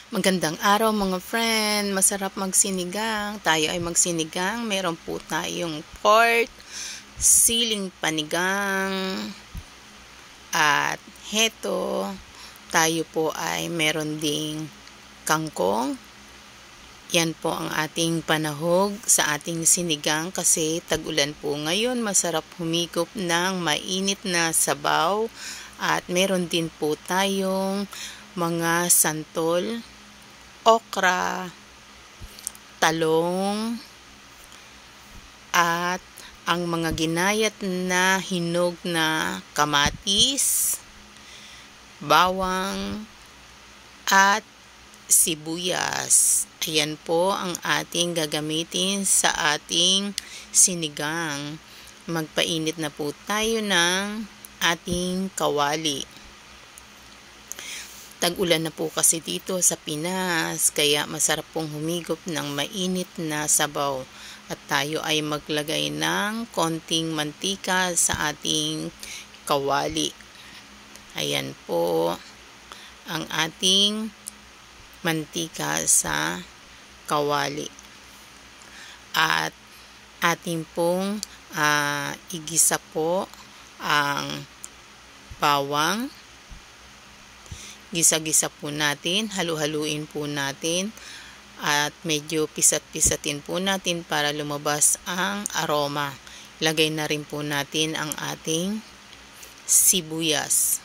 Magandang araw mga friend, masarap magsinigang. Tayo ay magsinigang. Meron po tayong pork, siling panigang, at heto, tayo po ay meron ding kangkong. Yan po ang ating panahog sa ating sinigang kasi tag-ulan po ngayon. Masarap humigop ng mainit na sabaw. At meron din po tayong mga santol, okra, talong, at ang mga ginayat na hinog na kamatis, bawang, at sibuyas. Ayan po ang ating gagamitin sa ating sinigang. Magpainit na po tayo ng ating kawali. Tag-ulan na po kasi dito sa Pinas, kaya masarap pong humigop ng mainit na sabaw. At tayo ay maglagay ng konting mantika sa ating kawali. Ayan po ang ating mantika sa kawali. At ating pong igisa po ang bawang. Gisa-gisa po natin, halu-haluin po natin at medyo pisat-pisatin po natin para lumabas ang aroma. Lagay na rin po natin ang ating sibuyas.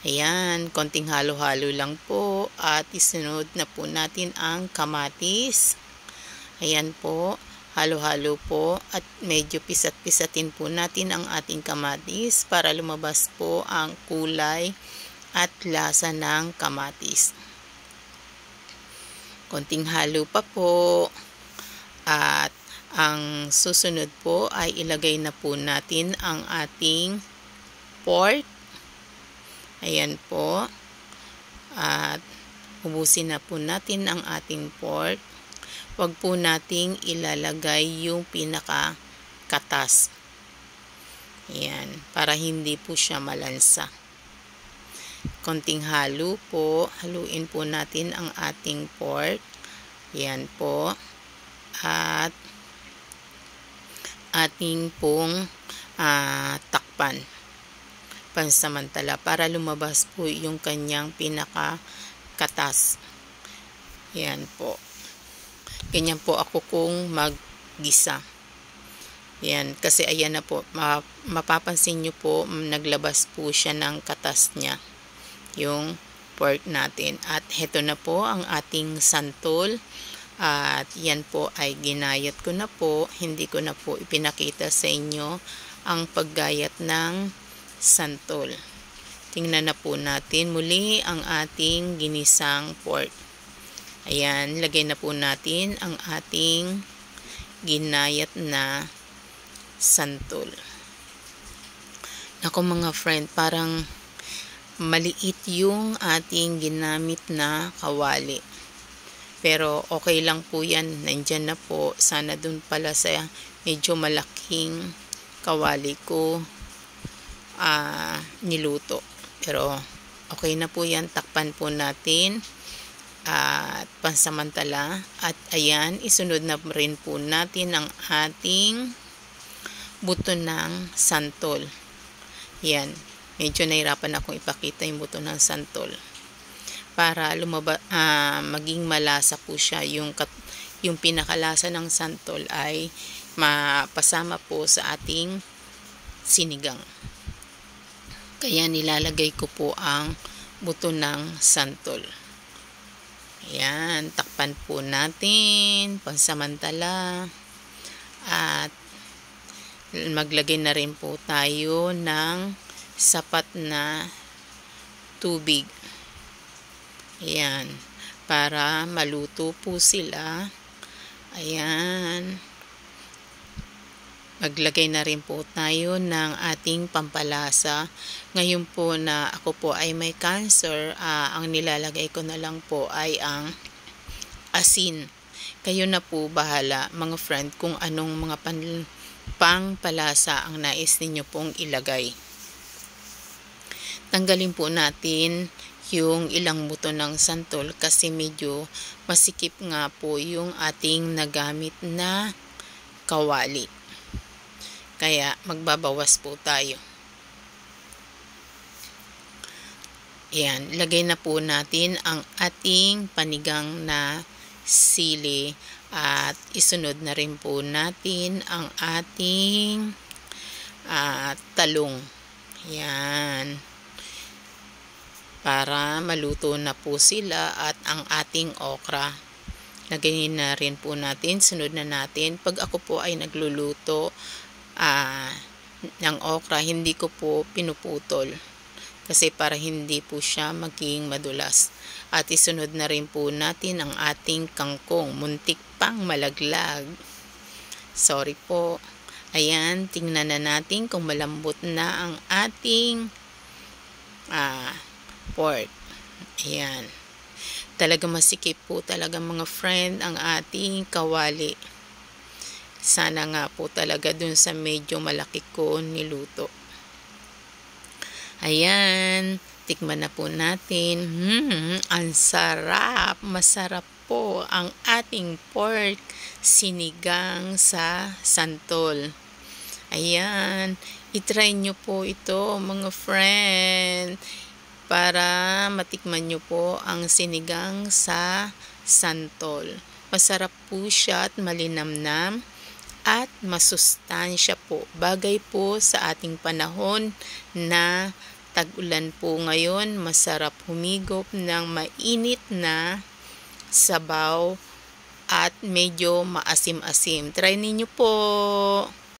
Ayan, konting halo-halo lang po at isunod na po natin ang kamatis. Ayan po, halo-halo po at medyo pisat-pisatin po natin ang ating kamatis para lumabas po ang kulay at lasa ng kamatis. Konting halo pa po at ang susunod po ay ilagay na po natin ang ating pork. Ayan po. At ubusin na po natin ang ating pork. Huwag po nating ilalagay yung pinaka-katas. Ayan, para hindi po siya malansa. Konting halo po, haluin po natin ang ating pork. Yan po. At ating pong takpan pansamantala para lumabas po yung kanyang pinaka-katas. Yan po. Ganyan po ako kung maggisa. Yan, kasi ayan na po, mapapansin nyo po, naglabas po siya ng katas niya, yung pork natin. At heto na po ang ating santol. At yan po ay ginayat ko na po. Hindi ko na po ipinakita sa inyo ang paggayat ng santol. Tingnan na po natin muli ang ating ginisang pork. Ayan, lagay na po natin ang ating ginayat na santol. Naku mga friend, parang maliit yung ating ginamit na kawali. Pero okay lang po yan. Nandyan na po. Sana dun pala sa medyo malaking kawali ko niluto. Pero okay na po yan. Takpan po natin. At pansamantala. At ayan, isunod na rin po natin ang ating buto ng santol. Yan. Medyo nahirapan akong ipakita yung buto ng santol. Para maging malasa po siya. Yung pinakalasa ng santol ay mapasama po sa ating sinigang. Kaya nilalagay ko po ang buto ng santol. Ayan. Takpan po natin. Pansamantala. At maglagay na rin po tayo ng sapat na tubig. Ayan. Para maluto po sila. Ayan. Maglagay na rin po tayo ng ating pampalasa. Ngayon po na ako po ay may cancer, ang nilalagay ko na lang po ay ang asin. Kayo na po bahala mga friend kung anong mga pangpalasa ang nais ninyo pong ilagay. Tanggalin po natin yung ilang buto ng santol kasi medyo masikip nga po yung ating nagamit na kawali. Kaya magbabawas po tayo. Ayan, lagay na po natin ang ating panigang na sili at isunod na rin po natin ang ating talong. Ayan. Para maluto na po sila at ang ating okra. Lagay na rin po natin, sunod na natin. Pag ako po ay nagluluto ng okra, hindi ko po pinuputol. Kasi para hindi po siya maging madulas. At isunod na rin po natin ang ating kangkong. Muntik pang malaglag. Sorry po. Ayan, tingnan na natin kung malambot na ang ating pork. Ayan. Talaga masikip po talaga mga friend ang ating kawali. Sana nga po talaga dun sa medyo malaki ko niluto. Ayan, tikman na po natin. Ang sarap, masarap po ang ating pork sinigang sa santol. Ayan, itry nyo po ito mga friend para matikman nyo po ang sinigang sa santol. Masarap po siya at malinamnam at masustansya po. Bagay po sa ating panahon na tag-ulan po ngayon, masarap humigop ng mainit na sabaw at medyo maasim-asim. Try ninyo po.